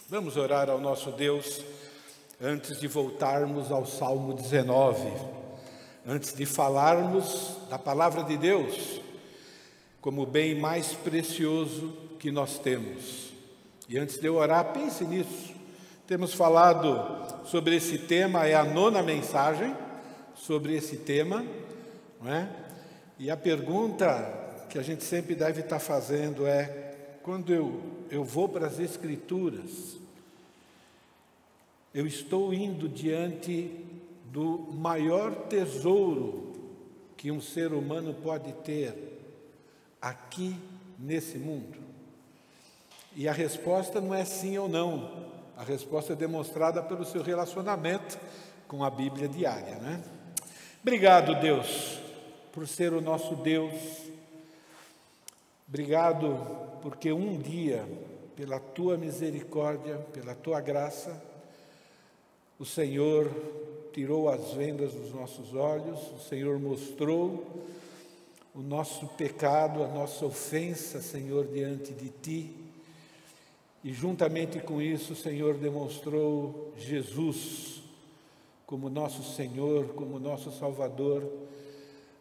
Vamos orar ao nosso Deus antes de voltarmos ao Salmo 19, antes de falarmos da palavra de Deus como o bem mais precioso que nós temos. E antes de eu orar, pense nisso. Temos falado sobre esse tema, é a 9ª mensagem sobre esse tema, não é? E a pergunta que a gente sempre deve estar fazendo é: quando eu vou para as Escrituras, eu estou indo diante do maior tesouro que um ser humano pode ter aqui nesse mundo? E a resposta não é sim ou não. A resposta é demonstrada pelo seu relacionamento com a Bíblia diária, né? Obrigado, Deus, por ser o nosso Deus. Obrigado porque um dia, pela Tua misericórdia, pela Tua graça, o Senhor tirou as vendas dos nossos olhos, o Senhor mostrou o nosso pecado, a nossa ofensa, Senhor, diante de Ti. E juntamente com isso, o Senhor demonstrou Jesus como nosso Senhor, como nosso Salvador,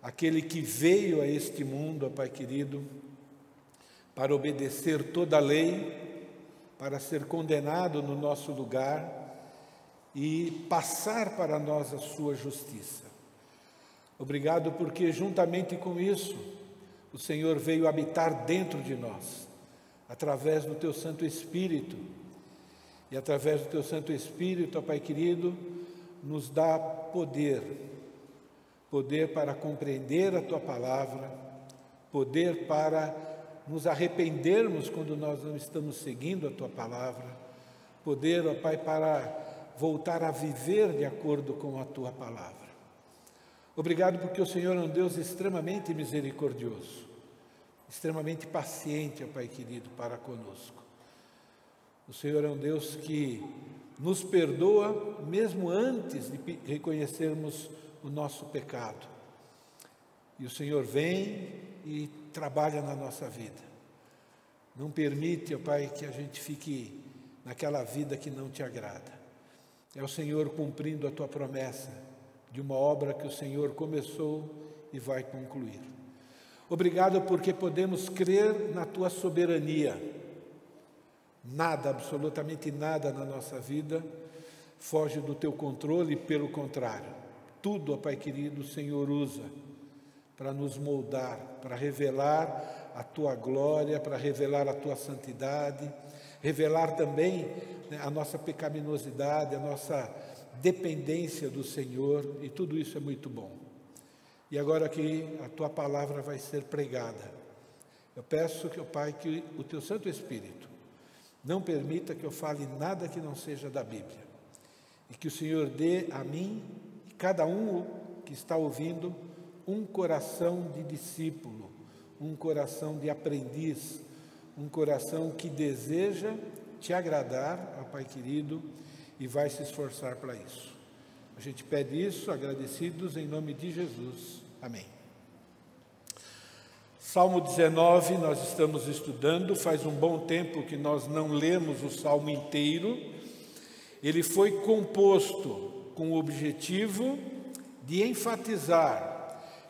aquele que veio a este mundo, ó Pai querido, para obedecer toda a lei, para ser condenado no nosso lugar e passar para nós a sua justiça. Obrigado porque juntamente com isso, o Senhor veio habitar dentro de nós, através do Teu Santo Espírito. E através do Teu Santo Espírito, ó Pai querido, nos dá poder para compreender a Tua palavra, poder para nos arrependermos quando nós não estamos seguindo a Tua palavra, poder, ó Pai, para voltar a viver de acordo com a Tua palavra. Obrigado porque o Senhor é um Deus extremamente misericordioso, extremamente paciente, ó Pai querido, para conosco. O Senhor é um Deus que nos perdoa mesmo antes de reconhecermos o nosso pecado. E o Senhor vem e trabalha na nossa vida. Não permite, ó Pai, que a gente fique naquela vida que não Te agrada. É o Senhor cumprindo a Tua promessa de uma obra que o Senhor começou e vai concluir. Obrigado porque podemos crer na Tua soberania. Nada, absolutamente nada na nossa vida foge do Teu controle, pelo contrário. Tudo, ó Pai querido, o Senhor usa para nos moldar, para revelar a Tua glória, para revelar a Tua santidade, revelar também, né, a nossa pecaminosidade, a nossa dependência do Senhor, e tudo isso é muito bom. E agora que a Tua palavra vai ser pregada, eu peço que, ó Pai, que o Teu Santo Espírito não permita que eu fale nada que não seja da Bíblia, e que o Senhor dê a mim, e cada um que está ouvindo, um coração de discípulo, um coração de aprendiz, um coração que deseja Te agradar, ó Pai querido, e vai se esforçar para isso. A gente pede isso, agradecidos, em nome de Jesus. Amém. Salmo 19, nós estamos estudando, faz um bom tempo que nós não lemos o Salmo inteiro. Ele foi composto com o objetivo de enfatizar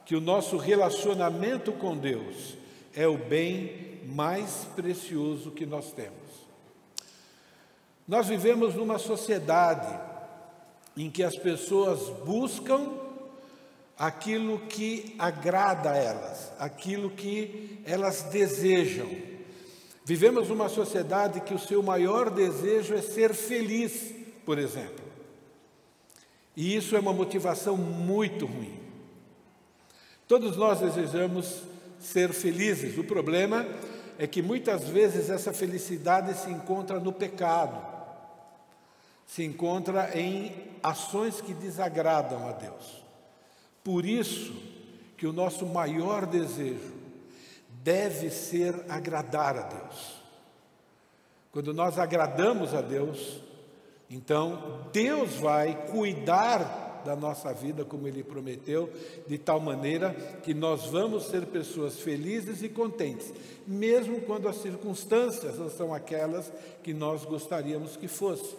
que o nosso relacionamento com Deus é o bem mais precioso que nós temos. Nós vivemos numa sociedade em que as pessoas buscam aquilo que agrada a elas, aquilo que elas desejam. Vivemos numa sociedade que o seu maior desejo é ser feliz, por exemplo. E isso é uma motivação muito ruim. Todos nós desejamos ser felizes. O problema é que muitas vezes essa felicidade se encontra no pecado, se encontra em ações que desagradam a Deus. Por isso que o nosso maior desejo deve ser agradar a Deus. Quando nós agradamos a Deus, então Deus vai cuidar da nossa vida como Ele prometeu, de tal maneira que nós vamos ser pessoas felizes e contentes, mesmo quando as circunstâncias não são aquelas que nós gostaríamos que fossem.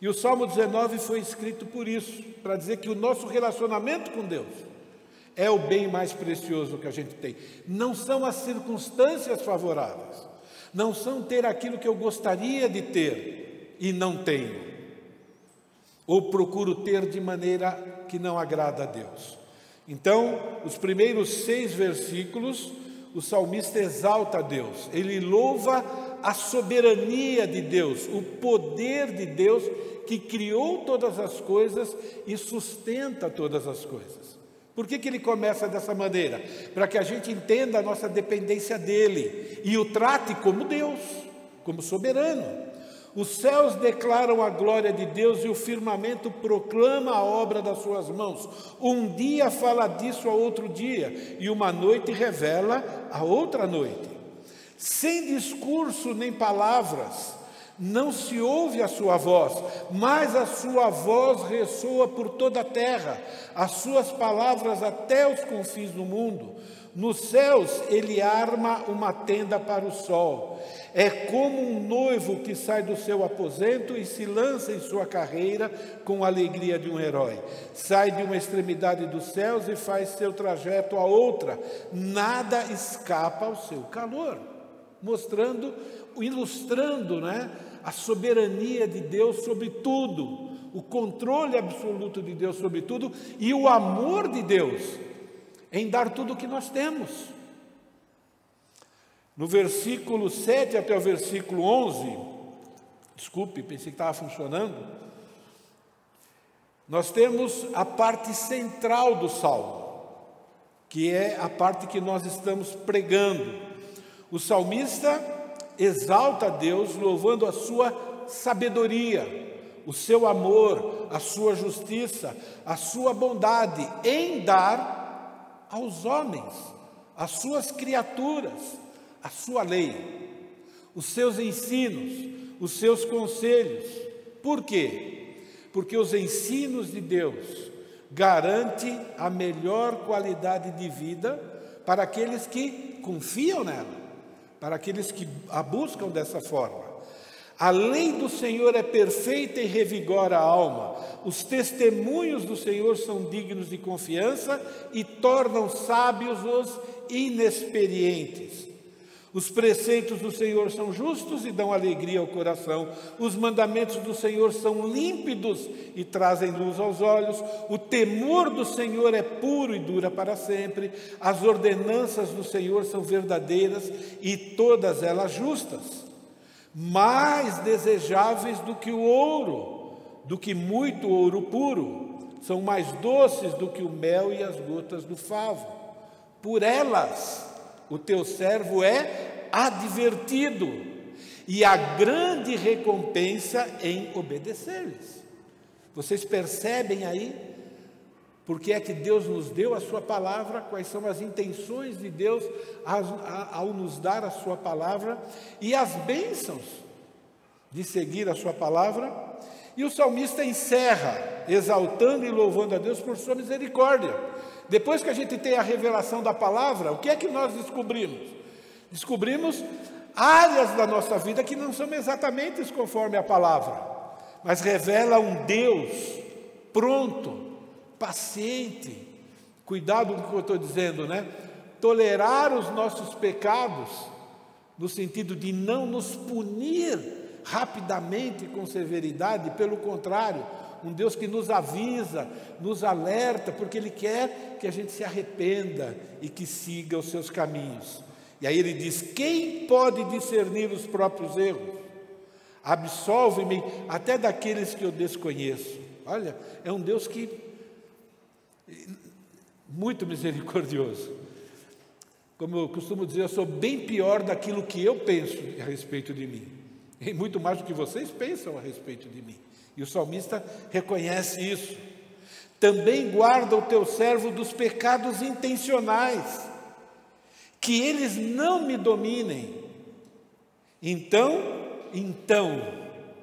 E o Salmo 19 foi escrito por isso, para dizer que o nosso relacionamento com Deus é o bem mais precioso que a gente tem. Não são as circunstâncias favoráveis, não são ter aquilo que eu gostaria de ter e não tenho, ou procuro ter de maneira que não agrada a Deus. Então, os primeiros 6 versículos, o salmista exalta a Deus, ele louva a soberania de Deus, o poder de Deus que criou todas as coisas e sustenta todas as coisas. Por que ele começa dessa maneira? Para que a gente entenda a nossa dependência dele e o trate como Deus, como soberano. Os céus declaram a glória de Deus e o firmamento proclama a obra das suas mãos. Um dia fala disso a outro dia, e uma noite revela a outra noite. Sem discurso nem palavras, não se ouve a sua voz, mas a sua voz ressoa por toda a terra, as suas palavras até os confins do mundo. Nos céus ele arma uma tenda para o sol. É como um noivo que sai do seu aposento e se lança em sua carreira com a alegria de um herói. Sai de uma extremidade dos céus e faz seu trajeto a outra. Nada escapa ao seu calor. Mostrando, ilustrando, a soberania de Deus sobre tudo, o controle absoluto de Deus sobre tudo e o amor de Deus em dar tudo o que nós temos. No versículo 7 até o versículo 11, desculpe, pensei que estava funcionando, nós temos a parte central do Salmo, que é a parte que nós estamos pregando. O salmista exalta a Deus, louvando a sua sabedoria, o seu amor, a sua justiça, a sua bondade em dar aos homens, às suas criaturas, a sua lei, os seus ensinos, os seus conselhos. Por quê? Porque os ensinos de Deus garantem a melhor qualidade de vida para aqueles que confiam nela, para aqueles que a buscam dessa forma. A lei do Senhor é perfeita e revigora a alma. Os testemunhos do Senhor são dignos de confiança e tornam sábios os inexperientes. Os preceitos do Senhor são justos e dão alegria ao coração. Os mandamentos do Senhor são límpidos e trazem luz aos olhos. O temor do Senhor é puro e dura para sempre. As ordenanças do Senhor são verdadeiras e todas elas justas. Mais desejáveis do que o ouro, do que muito ouro puro. São mais doces do que o mel e as gotas do favo. Por elas o teu servo é advertido, e a grande recompensa em obedecer-lhes. Vocês percebem aí porque é que Deus nos deu a sua palavra, quais são as intenções de Deus ao nos dar a sua palavra e as bênçãos de seguir a sua palavra. E o salmista encerra exaltando e louvando a Deus por sua misericórdia. Depois que a gente tem a revelação da palavra, o que é que nós descobrimos? Descobrimos áreas da nossa vida que não são exatamente conforme a palavra, mas revela um Deus pronto, paciente. Cuidado com o que eu estou dizendo, Tolerar os nossos pecados, no sentido de não nos punir rapidamente com severidade, pelo contrário, um Deus que nos avisa, nos alerta, porque Ele quer que a gente se arrependa e que siga os seus caminhos. E aí ele diz: quem pode discernir os próprios erros? Absolve-me até daqueles que eu desconheço. Olha, é um Deus que muito misericordioso. Como eu costumo dizer, eu sou bem pior daquilo que eu penso a respeito de mim, e muito mais do que vocês pensam a respeito de mim. E o salmista reconhece isso. Também guarda o teu servo dos pecados intencionais, que eles não me dominem. Então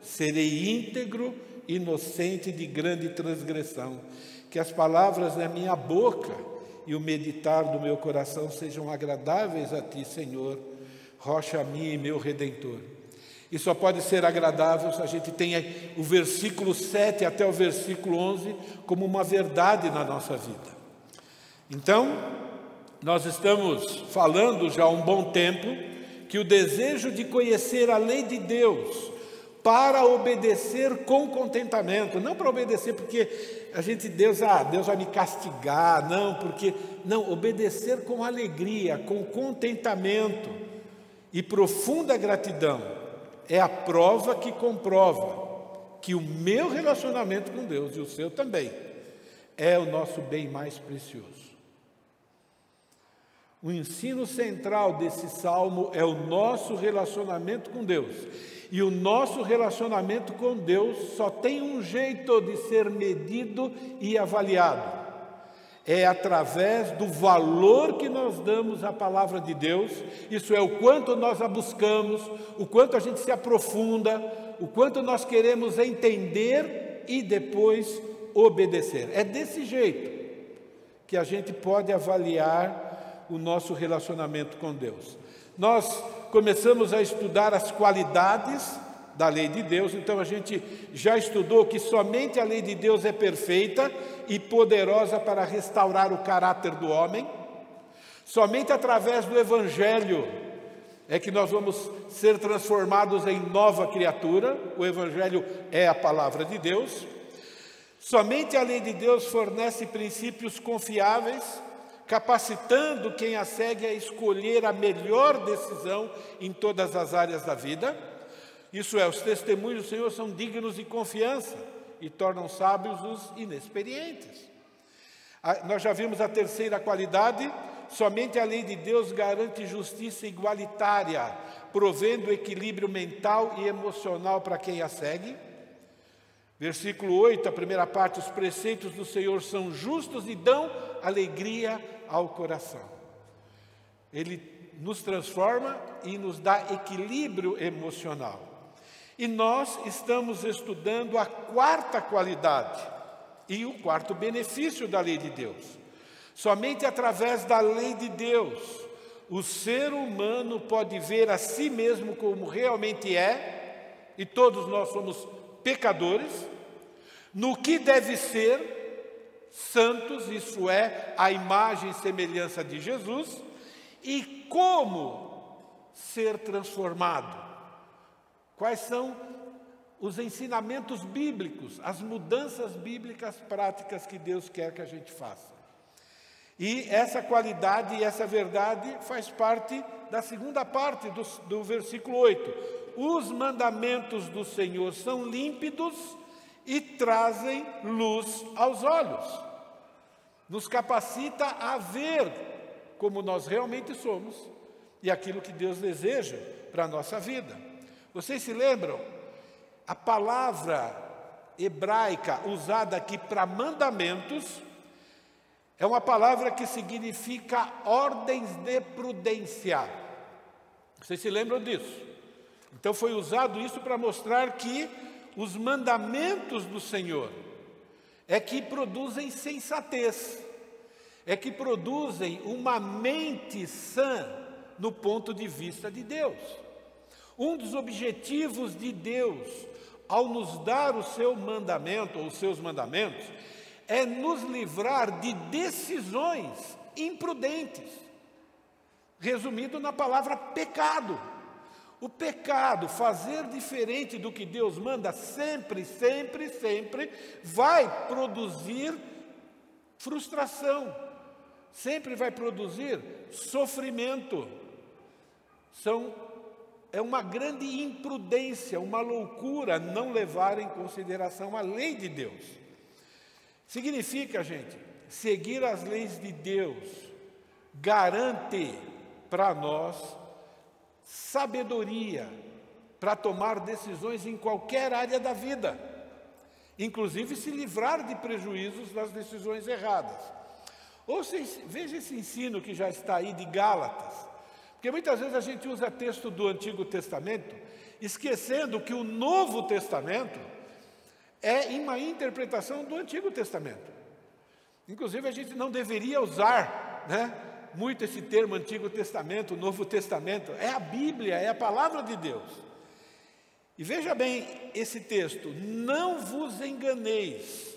serei íntegro, inocente de grande transgressão. que as palavras da minha boca e o meditar do meu coração sejam agradáveis a Ti, Senhor, rocha minha e meu Redentor. E só pode ser agradável se a gente tenha o versículo 7 até o versículo 11 como uma verdade na nossa vida. Então, nós estamos falando já há um bom tempo que o desejo de conhecer a lei de Deus para obedecer com contentamento, não para obedecer porque Deus vai me castigar, não, obedecer com alegria, com contentamento e profunda gratidão é a prova que comprova que o meu relacionamento com Deus e o seu também é o nosso bem mais precioso. O ensino central desse salmo é o nosso relacionamento com Deus. E o nosso relacionamento com Deus só tem um jeito de ser medido e avaliado. É através do valor que nós damos à palavra de Deus, isso é, o quanto nós a buscamos, o quanto a gente se aprofunda, o quanto nós queremos entender e depois obedecer. É desse jeito que a gente pode avaliar o nosso relacionamento com Deus. Nós começamos a estudar as qualidades da lei de Deus, então a gente já estudou que somente a lei de Deus é perfeita e poderosa para restaurar o caráter do homem. Somente através do Evangelho é que nós vamos ser transformados em nova criatura. O Evangelho é a palavra de Deus. Somente a lei de Deus fornece princípios confiáveis, capacitando quem a segue a escolher a melhor decisão em todas as áreas da vida. Isso é, os testemunhos do Senhor são dignos de confiança e tornam sábios os inexperientes. Nós já vimos a terceira qualidade: somente a lei de Deus garante justiça igualitária, provendo equilíbrio mental e emocional para quem a segue. Versículo 8, a primeira parte: os preceitos do Senhor são justos e dão alegria ao coração. Ele nos transforma e nos dá equilíbrio emocional. E nós estamos estudando a quarta qualidade e o quarto benefício da lei de Deus. Somente através da lei de Deus o ser humano pode ver a si mesmo como realmente é, e todos nós somos pecadores, no que deve ser santos, isso é, a imagem e semelhança de Jesus, e como ser transformado. Quais são os ensinamentos bíblicos, as mudanças bíblicas práticas que Deus quer que a gente faça. E essa qualidade e essa verdade faz parte da segunda parte do versículo 8. Os mandamentos do Senhor são límpidos e trazem luz aos olhos. Nos capacita a ver como nós realmente somos e aquilo que Deus deseja para a nossa vida. Vocês se lembram? A palavra hebraica usada aqui para mandamentos é uma palavra que significa ordens de prudência. Vocês se lembram disso? Então foi usado isso para mostrar que os mandamentos do Senhor é que produzem sensatez, é que produzem uma mente sã no ponto de vista de Deus. Um dos objetivos de Deus ao nos dar o seu mandamento ou os seus mandamentos é nos livrar de decisões imprudentes, resumido na palavra pecado. O pecado, fazer diferente do que Deus manda, sempre vai produzir frustração, sempre vai produzir sofrimento. É uma grande imprudência, uma loucura não levar em consideração a lei de Deus. Significa, gente, seguir as leis de Deus garante para nós sabedoria para tomar decisões em qualquer área da vida, inclusive se livrar de prejuízos das decisões erradas. Veja esse ensino que já está aí de Gálatas, porque muitas vezes a gente usa texto do Antigo Testamento, esquecendo que o Novo Testamento é uma interpretação do Antigo Testamento. Inclusive, a gente não deveria usar, muito esse termo Antigo Testamento, Novo Testamento. É a Bíblia, é a palavra de Deus. E veja bem esse texto: não vos enganeis,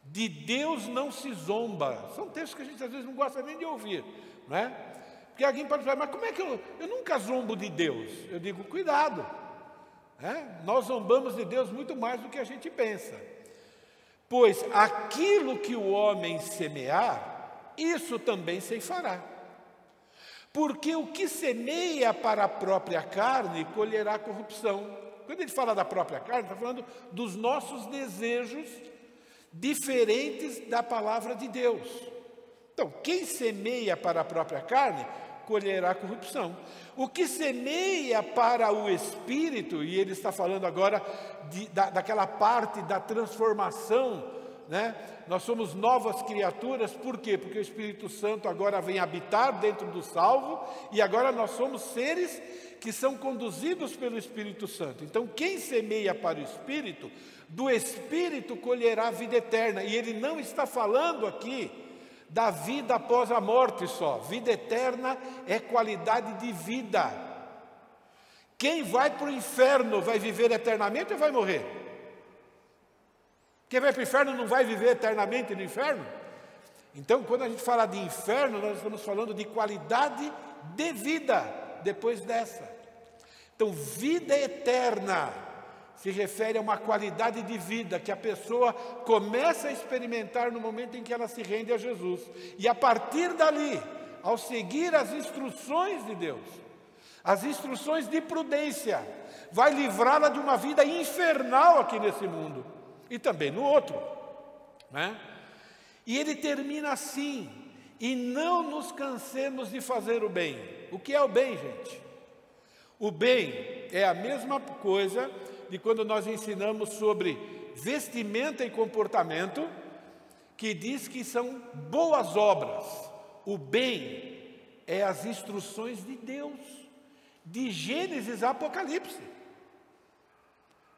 de Deus não se zomba. São textos que a gente às vezes não gosta nem de ouvir, não é? Porque alguém pode falar, mas como é que eu nunca zombo de Deus? Eu digo, cuidado, nós zombamos de Deus muito mais do que a gente pensa. Pois aquilo que o homem semear, isso também ceifará. Porque o que semeia para a própria carne, colherá corrupção. Quando ele fala da própria carne, está falando dos nossos desejos diferentes da palavra de Deus. Então, quem semeia para a própria carne, colherá corrupção. O que semeia para o Espírito, e ele está falando agora daquela parte da transformação, nós somos novas criaturas, por quê? Porque o Espírito Santo agora vem habitar dentro do salvo, e agora nós somos seres que são conduzidos pelo Espírito Santo. Então, quem semeia para o Espírito, do Espírito colherá a vida eterna. E ele não está falando aqui da vida após a morte só. Vida eterna é qualidade de vida. Quem vai para o inferno vai viver eternamente ou vai morrer? Quem vai para o inferno não vai viver eternamente no inferno? Então, quando a gente fala de inferno, nós estamos falando de qualidade de vida depois dessa. Então, vida eterna se refere a uma qualidade de vida que a pessoa começa a experimentar no momento em que ela se rende a Jesus. E a partir dali, ao seguir as instruções de Deus, as instruções de prudência, vai livrá-la de uma vida infernal aqui nesse mundo e também no outro, E ele termina assim: e não nos cansemos de fazer o bem. O que é o bem, gente? O bem é a mesma coisa de quando nós ensinamos sobre vestimenta e comportamento, que diz que são boas obras. O bem é as instruções de Deus, de Gênesis a Apocalipse.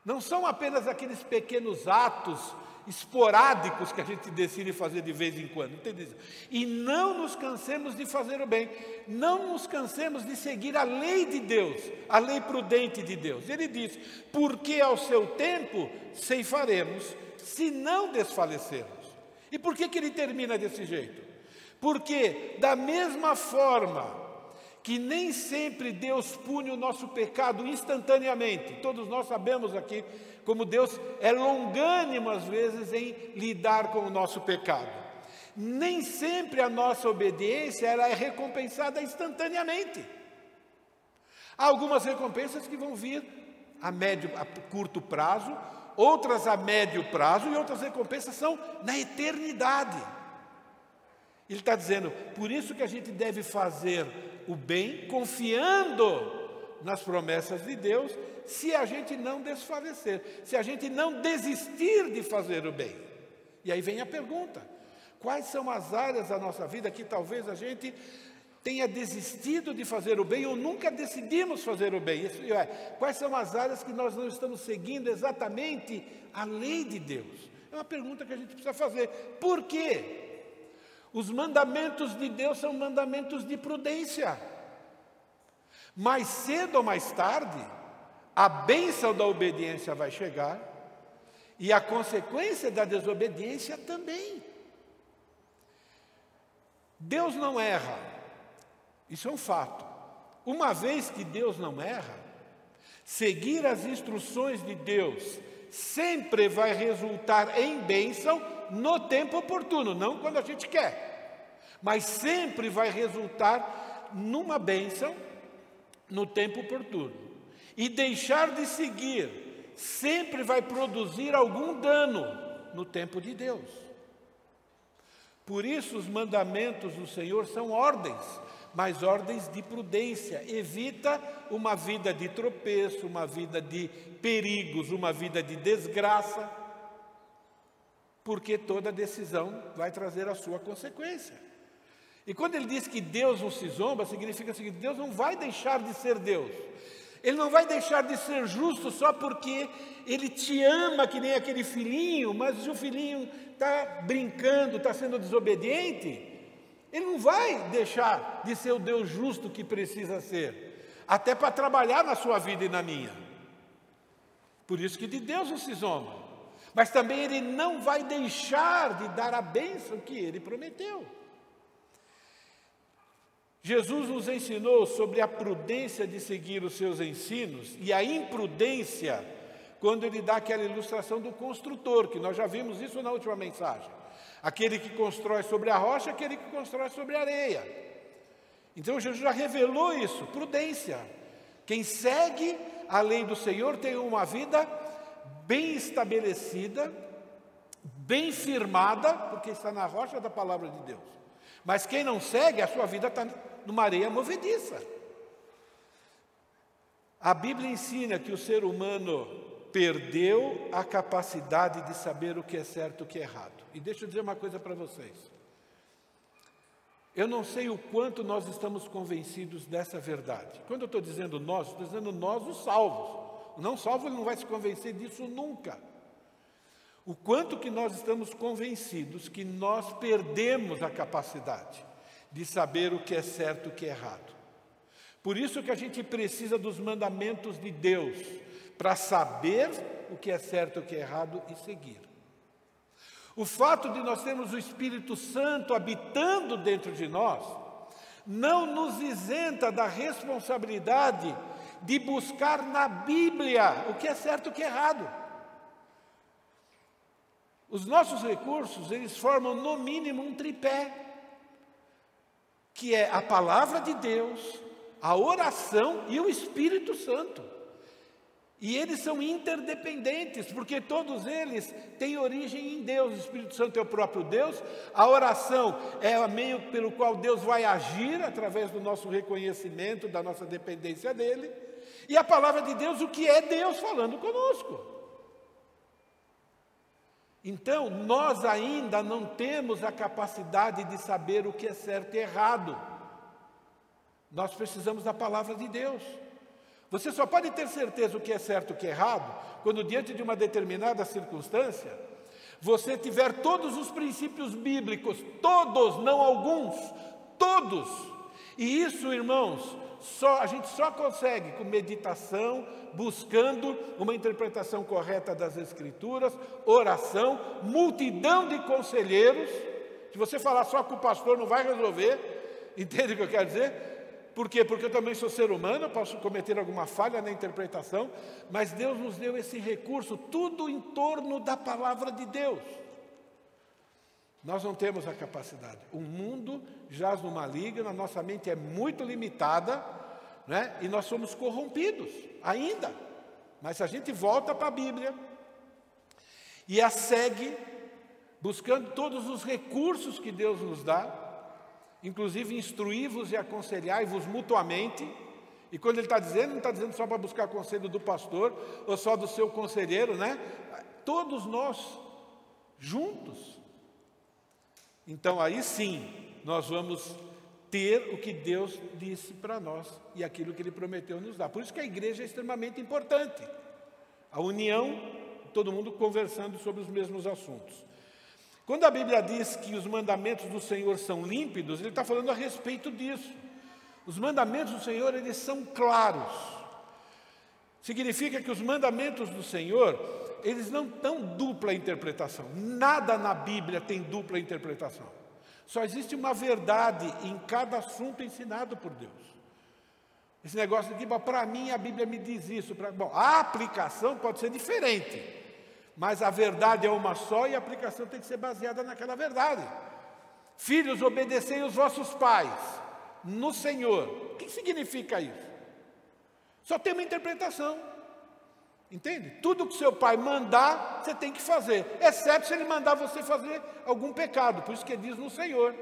Não são apenas aqueles pequenos atos esporádicos que a gente decide fazer de vez em quando. Entende? E não nos cansemos de fazer o bem. Não nos cansemos de seguir a lei de Deus, a lei prudente de Deus. Ele diz, porque ao seu tempo ceifaremos, se não desfalecermos. E por que ele termina desse jeito? Porque da mesma forma que nem sempre Deus pune o nosso pecado instantaneamente, todos nós sabemos aqui como Deus é longânimo às vezes em lidar com o nosso pecado. Nem sempre a nossa obediência ela é recompensada instantaneamente. Há algumas recompensas que vão vir a curto prazo, outras a médio prazo e outras recompensas são na eternidade. Ele está dizendo, por isso que a gente deve fazer o bem, confiando nas promessas de Deus, se a gente não desfalecer, se a gente não desistir de fazer o bem. E aí vem a pergunta, quais são as áreas da nossa vida que talvez a gente tenha desistido de fazer o bem ou nunca decidimos fazer o bem? Quais são as áreas que nós não estamos seguindo exatamente a lei de Deus? É uma pergunta que a gente precisa fazer. Por quê? Os mandamentos de Deus são mandamentos de prudência. Mais cedo ou mais tarde, a bênção da obediência vai chegar e a consequência da desobediência também. Deus não erra, isso é um fato. Uma vez que Deus não erra, seguir as instruções de Deus sempre vai resultar em bênção no tempo oportuno, não quando a gente quer, mas sempre vai resultar numa bênção no tempo oportuno. E deixar de seguir sempre vai produzir algum dano no tempo de Deus. Por isso os mandamentos do Senhor são ordens, mas ordens de prudência. Evita uma vida de tropeço, uma vida de perigos, uma vida de desgraça, porque toda decisão vai trazer a sua consequência. E quando ele diz que Deus não se zomba, significa o seguinte: Deus não vai deixar de ser Deus. Ele não vai deixar de ser justo só porque Ele te ama que nem aquele filhinho, mas se o filhinho está brincando, está sendo desobediente, Ele não vai deixar de ser o Deus justo que precisa ser, até para trabalhar na sua vida e na minha. Por isso que de Deus não se zomba. Mas também Ele não vai deixar de dar a bênção que Ele prometeu. Jesus nos ensinou sobre a prudência de seguir os seus ensinos e a imprudência quando Ele dá aquela ilustração do construtor, que nós já vimos isso na última mensagem. Aquele que constrói sobre a rocha, aquele que constrói sobre a areia. Então Jesus já revelou isso, prudência. Quem segue a lei do Senhor tem uma vida bem estabelecida, bem firmada, porque está na rocha da palavra de Deus. Mas quem não segue, a sua vida está numa areia movediça. A Bíblia ensina que o ser humano perdeu a capacidade de saber o que é certo e o que é errado. E deixa eu dizer uma coisa para vocês. Eu não sei o quanto nós estamos convencidos dessa verdade. Quando eu estou dizendo nós, os salvos. O não salvo, ele não vai se convencer disso nunca. O quanto que nós estamos convencidos que nós perdemos a capacidade de saber o que é certo e o que é errado. Por isso que a gente precisa dos mandamentos de Deus, para saber o que é certo e o que é errado e seguir. O fato de nós termos o Espírito Santo habitando dentro de nós, não nos isenta da responsabilidade de buscar na Bíblia o que é certo e o que é errado. Os nossos recursos, eles formam no mínimo um tripé, que é a palavra de Deus, a oração e o Espírito Santo. E eles são interdependentes, porque todos eles têm origem em Deus. O Espírito Santo é o próprio Deus, a oração é o meio pelo qual Deus vai agir, através do nosso reconhecimento, da nossa dependência dEle, e a palavra de Deus, o que é Deus falando conosco. Então, nós ainda não temos a capacidade de saber o que é certo e errado. Nós precisamos da palavra de Deus. Você só pode ter certeza o que é certo e o que é errado quando, diante de uma determinada circunstância, você tiver todos os princípios bíblicos, todos, não alguns, todos. E isso, irmãos, a gente só consegue com meditação, buscando uma interpretação correta das Escrituras, oração, multidão de conselheiros. Se você falar só com o pastor, não vai resolver. Entende o que eu quero dizer? Por quê? Porque eu também sou ser humano, eu posso cometer alguma falha na interpretação, mas Deus nos deu esse recurso, tudo em torno da palavra de Deus. Nós não temos a capacidade. O mundo jaz no maligno, a nossa mente é muito limitada, né? E nós somos corrompidos ainda. Mas se a gente volta para a Bíblia e a segue, buscando todos os recursos que Deus nos dá, inclusive instruí-vos e aconselhai-vos mutuamente. E quando ele está dizendo, não está dizendo só para buscar conselho do pastor ou só do seu conselheiro, né? Todos nós juntos. Então aí sim nós vamos ter o que Deus disse para nós e aquilo que Ele prometeu nos dar. Por isso que a igreja é extremamente importante. A união, todo mundo conversando sobre os mesmos assuntos. Quando a Bíblia diz que os mandamentos do Senhor são límpidos, Ele está falando a respeito disso. Os mandamentos do Senhor, eles são claros. Significa que os mandamentos do Senhor, eles não dão dupla interpretação. Nada na Bíblia tem dupla interpretação. Só existe uma verdade em cada assunto ensinado por Deus. Esse negócio aqui, para mim, a Bíblia me diz isso. Bom, a aplicação pode ser diferente, mas a verdade é uma só e a aplicação tem que ser baseada naquela verdade. Filhos, obedecei os vossos pais no Senhor. O que significa isso? Só tem uma interpretação. Entende? Tudo que seu pai mandar, você tem que fazer, exceto se ele mandar você fazer algum pecado, por isso que ele diz no Senhor.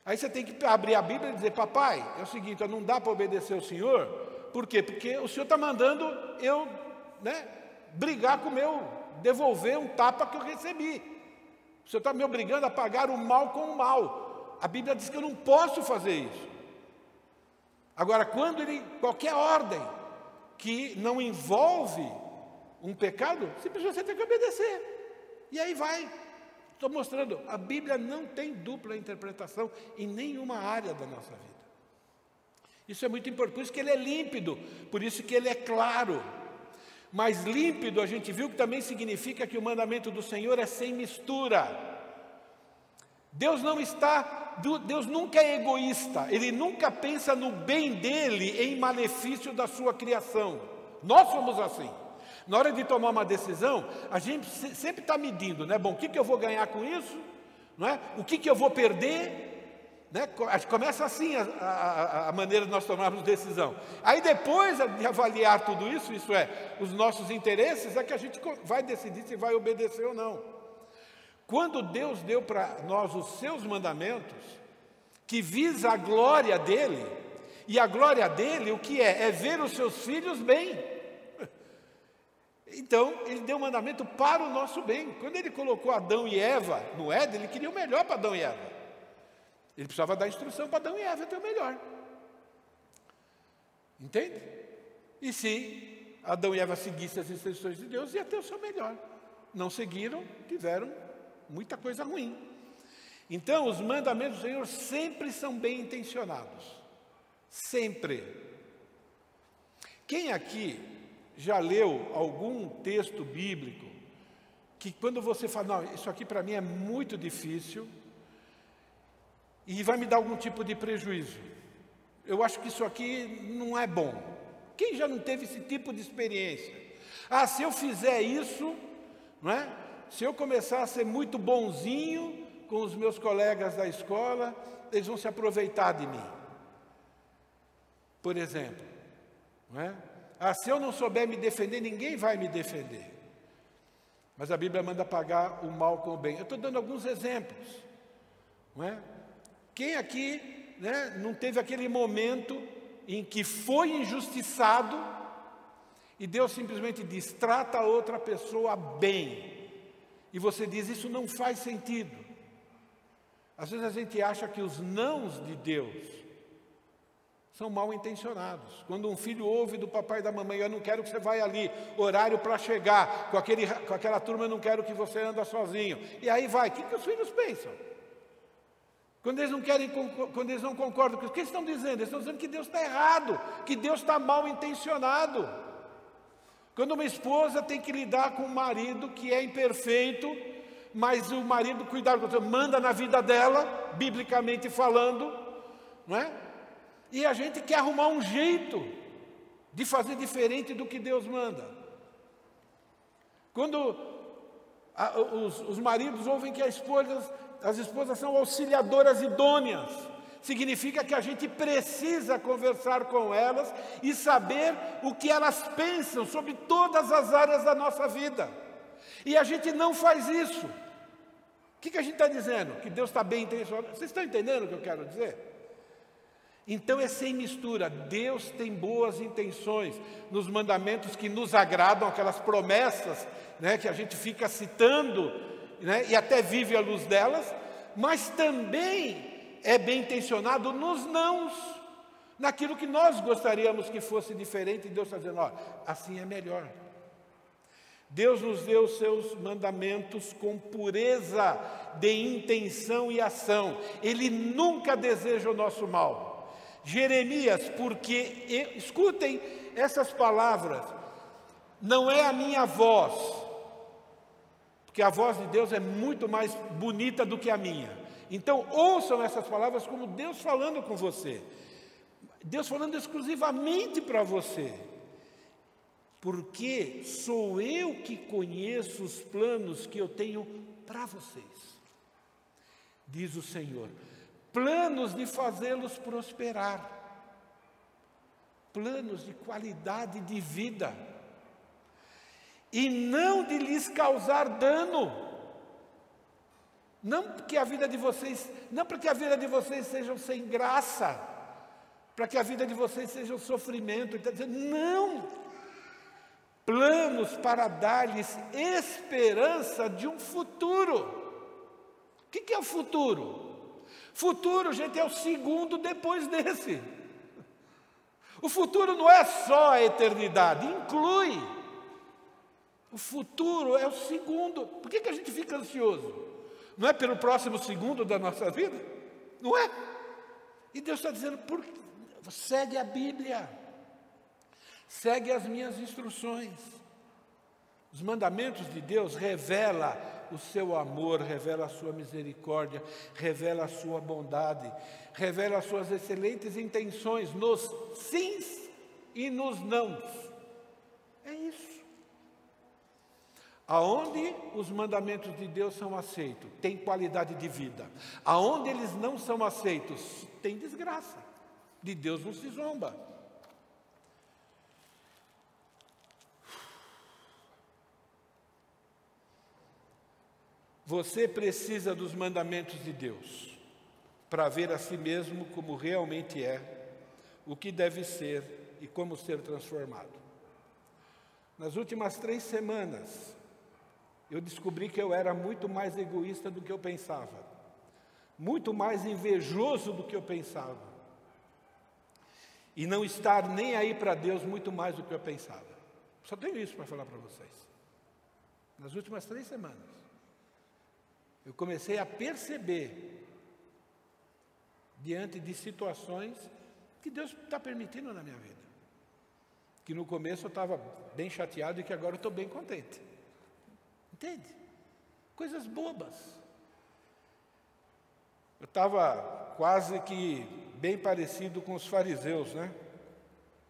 Aí você tem que abrir a Bíblia e dizer: papai, é o seguinte, não dá para obedecer ao Senhor. Por quê? Porque o Senhor está mandando eu, brigar com o meu, devolver um tapa que eu recebi. O Senhor está me obrigando a pagar o mal com o mal. A Bíblia diz que eu não posso fazer isso. Agora, qualquer ordem que não envolve um pecado, simplesmente você tem que obedecer. E aí vai. Estou mostrando, a Bíblia não tem dupla interpretação em nenhuma área da nossa vida. Isso é muito importante, por isso que ele é límpido, por isso que ele é claro. Mas límpido, a gente viu que também significa que o mandamento do Senhor é sem mistura. Deus nunca é egoísta, Ele nunca pensa no bem dele em malefício da sua criação. Nós somos assim. Na hora de tomar uma decisão, a gente sempre está medindo, né? Bom, o que eu vou ganhar com isso? Não é? O que eu vou perder? Né? Começa assim a maneira de nós tomarmos decisão. Aí depois de avaliar tudo isso, isso é, os nossos interesses, é que a gente vai decidir se vai obedecer ou não. Quando Deus deu para nós os seus mandamentos, que visa a glória dele, e a glória dele, o que é? É ver os seus filhos bem. Então, ele deu um mandamento para o nosso bem. Quando ele colocou Adão e Eva no Éden, ele queria o melhor para Adão e Eva. Ele precisava dar instrução para Adão e Eva ter o melhor. Entende? E se Adão e Eva seguissem as instruções de Deus, ia ter o seu melhor. Não seguiram, tiveram muita coisa ruim. Então, os mandamentos do Senhor sempre são bem intencionados. Sempre. Quem aqui já leu algum texto bíblico que quando você fala, não, isso aqui para mim é muito difícil e vai me dar algum tipo de prejuízo. Eu acho que isso aqui não é bom. Quem já não teve esse tipo de experiência? Ah, se eu fizer isso, não é? Se eu começar a ser muito bonzinho com os meus colegas da escola, eles vão se aproveitar de mim. Por exemplo, não é? Ah, se eu não souber me defender, ninguém vai me defender. Mas a Bíblia manda pagar o mal com o bem. Eu estou dando alguns exemplos, não é? Quem aqui, né, não teve aquele momento em que foi injustiçado e Deus simplesmente diz, trata a outra pessoa bem. E você diz, isso não faz sentido. Às vezes a gente acha que os nãos de Deus são mal intencionados. Quando um filho ouve do papai e da mamãe, eu não quero que você vá ali, horário para chegar, com aquela turma eu não quero que você anda sozinho. E aí vai, o que os filhos pensam? Quando eles não concordam com o que eles estão dizendo? Eles estão dizendo que Deus está errado, que Deus está mal intencionado. Quando uma esposa tem que lidar com um marido que é imperfeito, mas o marido, cuidado, manda na vida dela, biblicamente falando, não é? E a gente quer arrumar um jeito de fazer diferente do que Deus manda. Quando os maridos ouvem que as esposas são auxiliadoras idôneas, significa que a gente precisa conversar com elas e saber o que elas pensam sobre todas as áreas da nossa vida. E a gente não faz isso. O que a gente está dizendo? Que Deus está bem intencionado. Vocês estão entendendo o que eu quero dizer? Então é sem mistura. Deus tem boas intenções nos mandamentos que nos agradam, aquelas promessas, né, que a gente fica citando, né, e até vive à luz delas, mas também é bem intencionado nos nãos, naquilo que nós gostaríamos que fosse diferente, e Deus está dizendo, ó, assim é melhor. Deus nos deu os seus mandamentos com pureza de intenção e ação. Ele nunca deseja o nosso mal. Jeremias, porque, escutem essas palavras, não é a minha voz, porque a voz de Deus é muito mais bonita do que a minha. Então, ouçam essas palavras como Deus falando com você. Deus falando exclusivamente para você. Porque sou eu que conheço os planos que eu tenho para vocês, diz o Senhor. Planos de fazê-los prosperar, planos de qualidade de vida, e não de lhes causar dano, não para que a vida de vocês seja sem graça, para que a vida de vocês seja um sofrimento. Ele está dizendo, não, planos para dar-lhes esperança de um futuro. O que é o futuro? Futuro, gente, é o segundo depois desse. O futuro não é só a eternidade, inclui. O futuro é o segundo. Por que a gente fica ansioso? Não é pelo próximo segundo da nossa vida? Não é? E Deus está dizendo, segue a Bíblia, segue as minhas instruções. Os mandamentos de Deus revelam o seu amor, revela a sua misericórdia, revela a sua bondade, revela as suas excelentes intenções nos sims e nos nãos. É isso. Aonde os mandamentos de Deus são aceitos, tem qualidade de vida. Aonde eles não são aceitos, tem desgraça. De Deus não se zomba. Você precisa dos mandamentos de Deus para ver a si mesmo como realmente é, o que deve ser e como ser transformado. Nas últimas 3 semanas, eu descobri que eu era muito mais egoísta do que eu pensava, muito mais invejoso do que eu pensava, e não estar nem aí para Deus muito mais do que eu pensava. Só tenho isso para falar para vocês. Nas últimas 3 semanas, eu comecei a perceber, diante de situações que Deus está permitindo na minha vida, que no começo eu estava bem chateado e que agora eu estou bem contente. Entende? Coisas bobas. Eu estava quase que bem parecido com os fariseus, né?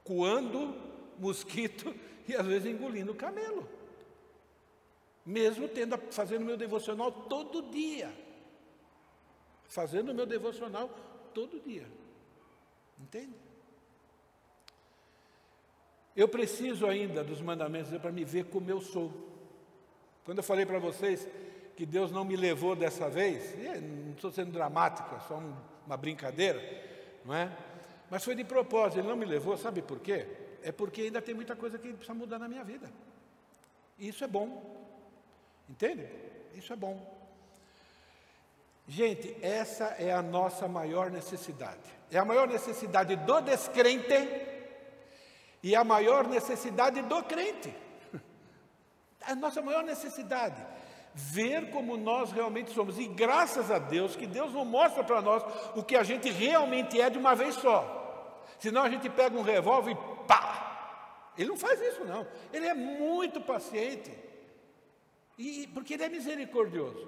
Coando mosquito e às vezes engolindo camelo. Mesmo fazendo meu devocional todo dia. Fazendo meu devocional todo dia. Entende? Eu preciso ainda dos mandamentos para me ver como eu sou. Quando eu falei para vocês que Deus não me levou dessa vez, não estou sendo dramático, é só uma brincadeira, não é? Mas foi de propósito, Ele não me levou, sabe por quê? É porque ainda tem muita coisa que precisa mudar na minha vida. E isso é bom. Entende? Isso é bom. Gente, essa é a nossa maior necessidade. É a maior necessidade do descrente e a maior necessidade do crente. A nossa maior necessidade, ver como nós realmente somos. E graças a Deus, que Deus não mostra para nós o que a gente realmente é de uma vez só. Senão a gente pega um revólver e pá! Ele não faz isso não. Ele é muito paciente. Porque Ele é misericordioso.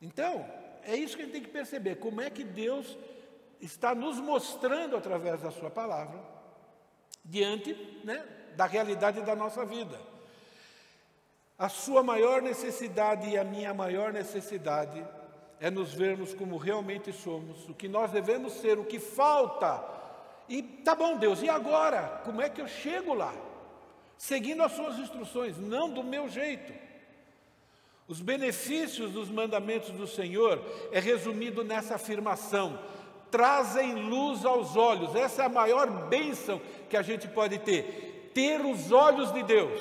Então, é isso que a gente tem que perceber. Como é que Deus está nos mostrando através da sua palavra, diante, né, da realidade da nossa vida. A sua maior necessidade e a minha maior necessidade é nos vermos como realmente somos, o que nós devemos ser, o que falta. E tá bom, Deus, e agora? Como é que eu chego lá? Seguindo as suas instruções, não do meu jeito. Os benefícios dos mandamentos do Senhor é resumido nessa afirmação: trazem luz aos olhos. Essa é a maior bênção que a gente pode ter os olhos de Deus.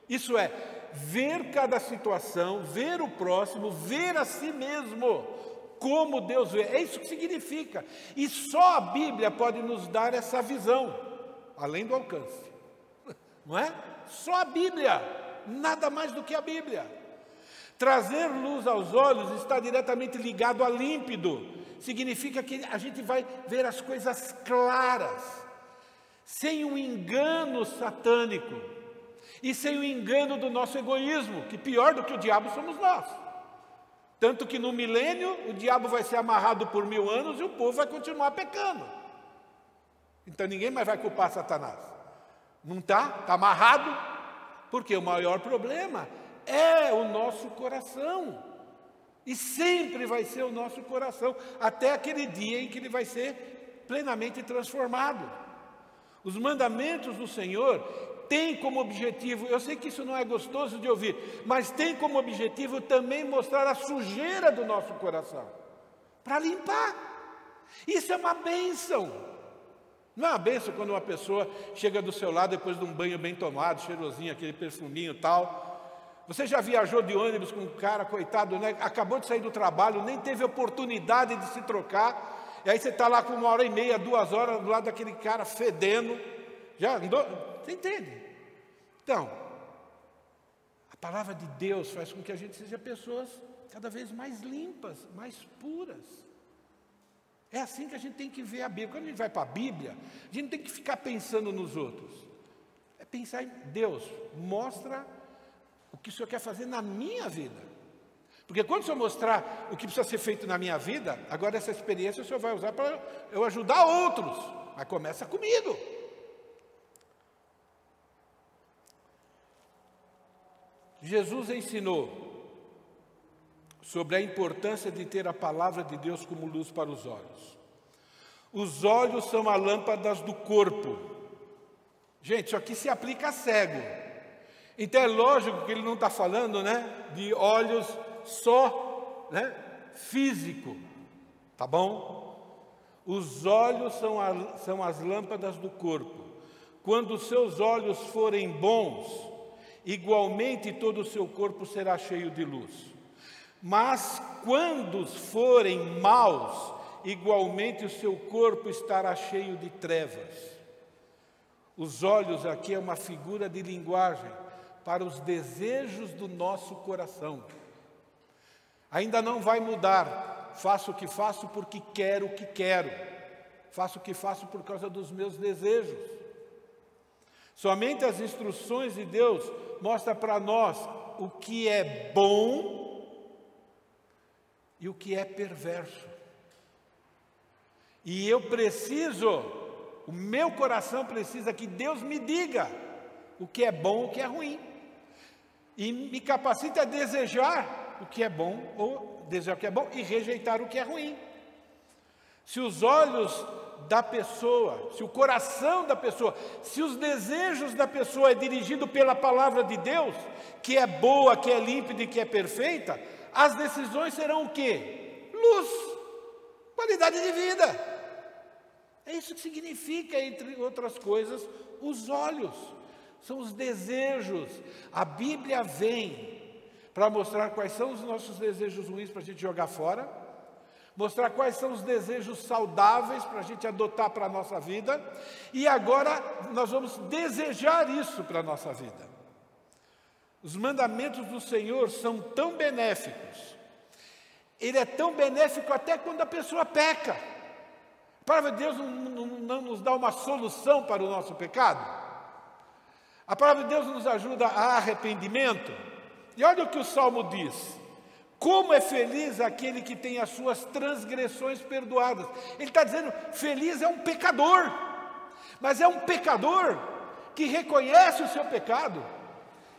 Isso é, ver cada situação, ver o próximo, ver a si mesmo, como Deus vê. É isso que significa. E só a Bíblia pode nos dar essa visão, além do alcance. Não é? Só a Bíblia, nada mais do que a Bíblia. Trazer luz aos olhos está diretamente ligado a límpido. Significa que a gente vai ver as coisas claras, sem um engano satânico e sem o engano do nosso egoísmo, que pior do que o diabo somos nós. Tanto que no milênio o diabo vai ser amarrado por 1000 anos e o povo vai continuar pecando. Então ninguém mais vai culpar Satanás. Não está? Está amarrado? Porque o maior problema é o nosso coração. E sempre vai ser o nosso coração, até aquele dia em que ele vai ser plenamente transformado. Os mandamentos do Senhor têm como objetivo, eu sei que isso não é gostoso de ouvir, mas tem como objetivo também mostrar a sujeira do nosso coração, para limpar. Isso é uma bênção. Não é uma bênção quando uma pessoa chega do seu lado depois de um banho bem tomado, cheirosinho, aquele perfuminho e tal. Você já viajou de ônibus com um cara, coitado, né? Acabou de sair do trabalho, nem teve oportunidade de se trocar, E aí você está lá com 1h30, 2 horas, do lado daquele cara fedendo. Já andou? Você entende? Então, a palavra de Deus faz com que a gente seja pessoas cada vez mais limpas, mais puras. É assim que a gente tem que ver a Bíblia. Quando a gente vai para a Bíblia, a gente não tem que ficar pensando nos outros. É pensar em Deus, mostra o que o Senhor quer fazer na minha vida. Porque quando o Senhor mostrar o que precisa ser feito na minha vida, agora essa experiência o Senhor vai usar para eu ajudar outros. Mas começa comigo. Jesus ensinou sobre a importância de ter a palavra de Deus como luz para os olhos. Os olhos são as lâmpadas do corpo. Gente, isso aqui se aplica a cego. Então é lógico que ele não está falando, de olhos só, físico. Tá bom? Os olhos são as lâmpadas do corpo. Quando os seus olhos forem bons, igualmente todo o seu corpo será cheio de luz. Mas quando forem maus, igualmente o seu corpo estará cheio de trevas. Os olhos aqui é uma figura de linguagem para os desejos do nosso coração. Ainda não vai mudar. Faço o que faço porque quero o que quero. Faço o que faço por causa dos meus desejos. Somente as instruções de Deus mostram para nós o que é bom e o que é perverso. E eu preciso, o meu coração precisa que Deus me diga o que é bom e o que é ruim. E me capacite a desejar o que é bom, ou desejar o que é bom e rejeitar o que é ruim. Se os olhos da pessoa, se o coração da pessoa, se os desejos da pessoa é dirigido pela palavra de Deus, que é boa, que é límpida e que é perfeita, as decisões serão o quê? Luz, qualidade de vida. É isso que significa, entre outras coisas, os olhos. São os desejos. A Bíblia vem para mostrar quais são os nossos desejos ruins para a gente jogar fora, mostrar quais são os desejos saudáveis para a gente adotar para a nossa vida, e agora nós vamos desejar isso para a nossa vida. Os mandamentos do Senhor são tão benéficos. Ele é tão benéfico até quando a pessoa peca. A palavra de Deus não nos dá uma solução para o nosso pecado. A palavra de Deus nos ajuda a arrependimento. E olha o que o Salmo diz: como é feliz aquele que tem as suas transgressões perdoadas. Ele está dizendo, feliz é um pecador, mas é um pecador que reconhece o seu pecado,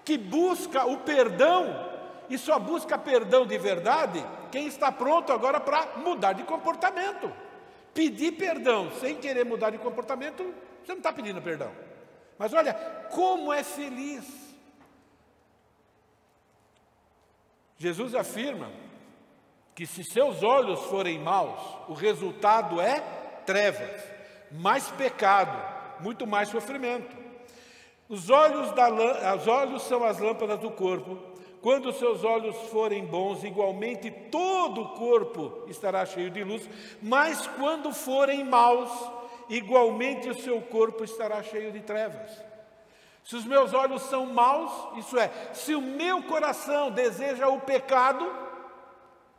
que busca o perdão, e só busca perdão de verdade quem está pronto agora para mudar de comportamento. Pedir perdão sem querer mudar de comportamento, você não está pedindo perdão. Mas olha, como é feliz. Jesus afirma que se seus olhos forem maus, o resultado é trevas, mais pecado, muito mais sofrimento. Os olhos são as lâmpadas do corpo. Quando os seus olhos forem bons, igualmente todo o corpo estará cheio de luz, mas quando forem maus, igualmente o seu corpo estará cheio de trevas. Se os meus olhos são maus, isso é, se o meu coração deseja o pecado,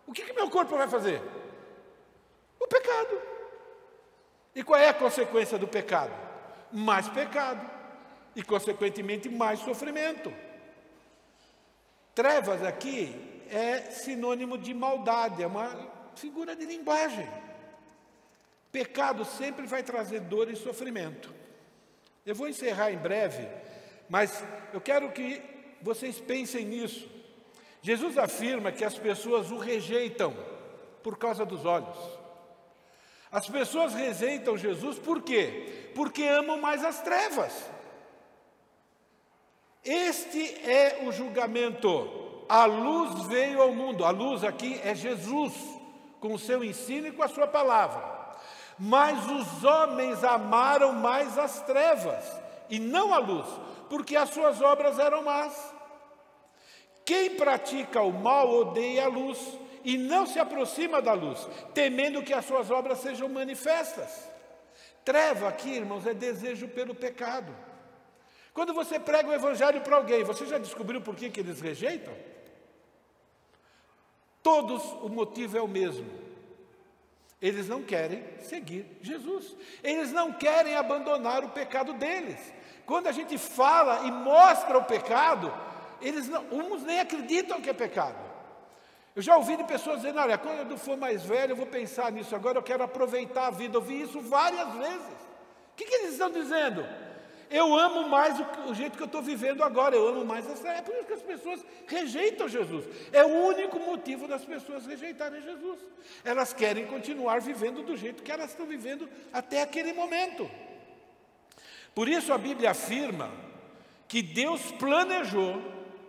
o que meu corpo vai fazer? O pecado. E qual é a consequência do pecado? Mais pecado e, consequentemente, mais sofrimento. Trevas aqui é sinônimo de maldade, é uma figura de linguagem. Pecado sempre vai trazer dor e sofrimento. Eu vou encerrar em breve, mas eu quero que vocês pensem nisso. Jesus afirma que as pessoas o rejeitam por causa dos olhos. As pessoas rejeitam Jesus por quê? Porque amam mais as trevas. Este é o julgamento. A luz veio ao mundo. A luz aqui é Jesus, com o seu ensino e com a sua palavra. Mas os homens amaram mais as trevas e não a luz, porque as suas obras eram más. Quem pratica o mal odeia a luz e não se aproxima da luz, temendo que as suas obras sejam manifestas. Treva aqui, irmãos, é desejo pelo pecado. Quando você prega o evangelho para alguém, você já descobriu por que eles rejeitam? Todos, o motivo é o mesmo. Eles não querem seguir Jesus. Eles não querem abandonar o pecado deles. Quando a gente fala e mostra o pecado, uns nem acreditam que é pecado. Eu já ouvi de pessoas dizendo, olha, quando eu for mais velho, eu vou pensar nisso, agora eu quero aproveitar a vida. Eu ouvi isso várias vezes. O que eles estão dizendo? Eu amo mais o jeito que eu estou vivendo agora, eu amo mais essa. É por isso que as pessoas rejeitam Jesus. É o único motivo das pessoas rejeitarem Jesus. Elas querem continuar vivendo do jeito que elas estão vivendo até aquele momento. Por isso a Bíblia afirma que Deus planejou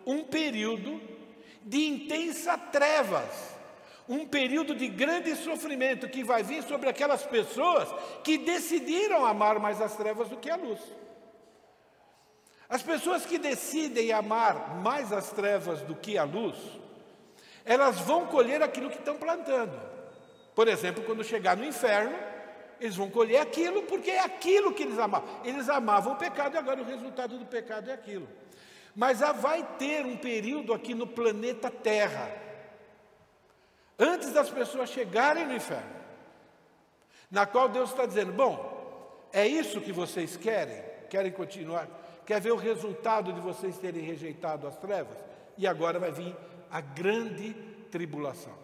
um período de intensa trevas, um período de grande sofrimento que vai vir sobre aquelas pessoas que decidiram amar mais as trevas do que a luz. As pessoas que decidem amar mais as trevas do que a luz, elas vão colher aquilo que estão plantando. Por exemplo, quando chegar no inferno, eles vão colher aquilo porque é aquilo que eles amavam. Eles amavam o pecado e agora o resultado do pecado é aquilo. Mas vai ter um período aqui no planeta Terra, antes das pessoas chegarem no inferno, na qual Deus está dizendo, bom, é isso que vocês querem? Querem continuar? Quer ver o resultado de vocês terem rejeitado as trevas? E agora vai vir a grande tribulação.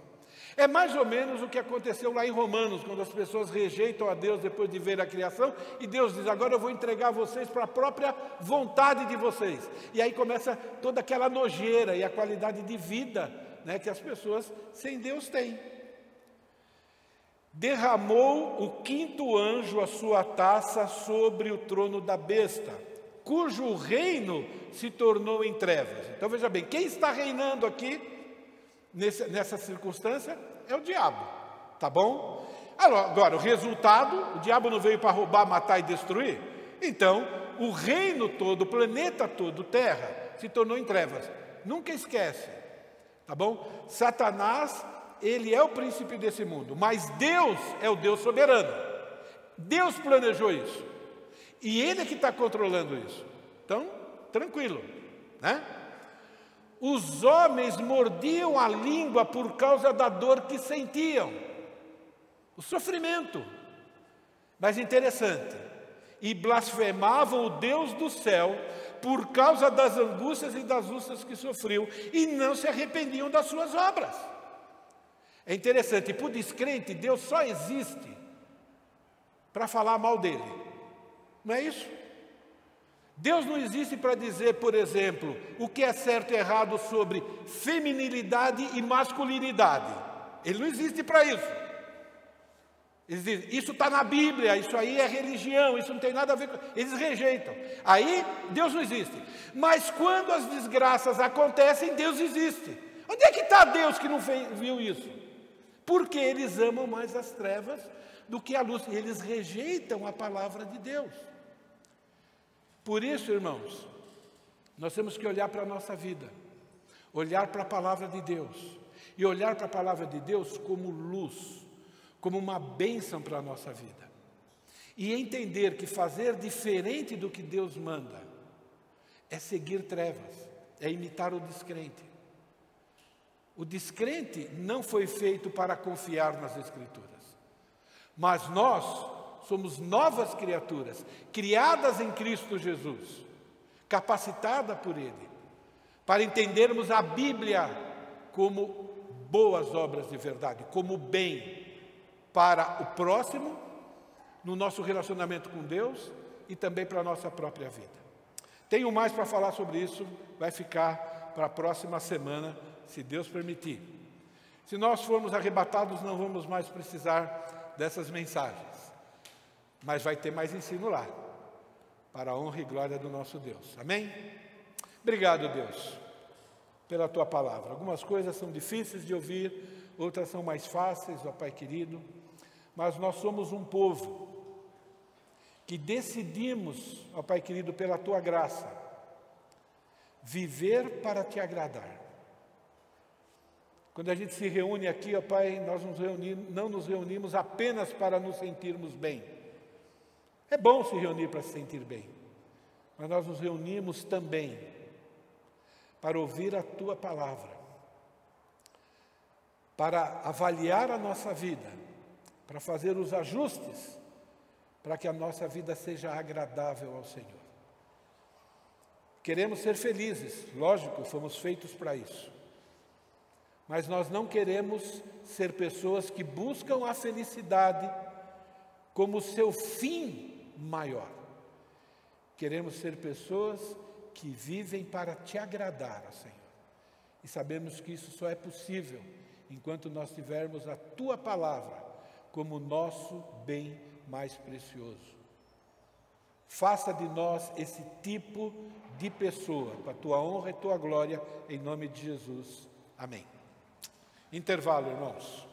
É mais ou menos o que aconteceu lá em Romanos, quando as pessoas rejeitam a Deus depois de ver a criação, e Deus diz, agora eu vou entregar vocês para a própria vontade de vocês. E aí começa toda aquela nojeira e a qualidade de vida, né, que as pessoas sem Deus têm. Derramou o quinto anjo a sua taça sobre o trono da besta, cujo reino se tornou em trevas. Então veja bem, quem está reinando aqui, nessa circunstância, é o diabo, tá bom? Agora, o resultado, o diabo não veio para roubar, matar e destruir? Então, o reino todo, o planeta todo, terra, se tornou em trevas. Nunca esquece, tá bom? Satanás, ele é o príncipe desse mundo, mas Deus é o Deus soberano. Deus planejou isso. E ele é que está controlando isso. Então, tranquilo, né? Os homens mordiam a língua por causa da dor que sentiam. O sofrimento. Mas interessante. E blasfemavam o Deus do céu por causa das angústias e das úlceras que sofriam. E não se arrependiam das suas obras. É interessante. Para o descrente, Deus só existe para falar mal dele. Não é isso? Deus não existe para dizer, por exemplo, o que é certo e errado sobre feminilidade e masculinidade. Ele não existe para isso. Eles dizem, isso está na Bíblia, isso aí é religião, isso não tem nada a ver com... Eles rejeitam. Aí, Deus não existe. Mas quando as desgraças acontecem, Deus existe. Onde é que está Deus que não viu isso? Porque eles amam mais as trevas do que a luz. E eles rejeitam a palavra de Deus. Por isso, irmãos, nós temos que olhar para a nossa vida, olhar para a palavra de Deus, e olhar para a palavra de Deus como luz, como uma bênção para a nossa vida. E entender que fazer diferente do que Deus manda é seguir trevas, é imitar o descrente. O descrente não foi feito para confiar nas Escrituras, mas nós somos novas criaturas, criadas em Cristo Jesus, capacitadas por Ele, para entendermos a Bíblia como boas obras de verdade, como bem para o próximo, no nosso relacionamento com Deus e também para a nossa própria vida. Tenho mais para falar sobre isso, vai ficar para a próxima semana, se Deus permitir. Se nós formos arrebatados, não vamos mais precisar dessas mensagens. Mas vai ter mais ensino lá, para a honra e glória do nosso Deus. Amém? Obrigado, Deus, pela Tua palavra. Algumas coisas são difíceis de ouvir, outras são mais fáceis, ó Pai querido, mas nós somos um povo que decidimos, ó Pai querido, pela Tua graça, viver para Te agradar. Quando a gente se reúne aqui, ó Pai, nós não nos reunimos apenas para nos sentirmos bem. É bom se reunir para se sentir bem, mas nós nos reunimos também para ouvir a Tua palavra, para avaliar a nossa vida, para fazer os ajustes, para que a nossa vida seja agradável ao Senhor. Queremos ser felizes, lógico, fomos feitos para isso. Mas nós não queremos ser pessoas que buscam a felicidade como seu fim maior. Queremos ser pessoas que vivem para Te agradar, Senhor. E sabemos que isso só é possível enquanto nós tivermos a Tua palavra como nosso bem mais precioso. Faça de nós esse tipo de pessoa, para a Tua honra e Tua glória, em nome de Jesus. Amém. Intervalo, irmãos.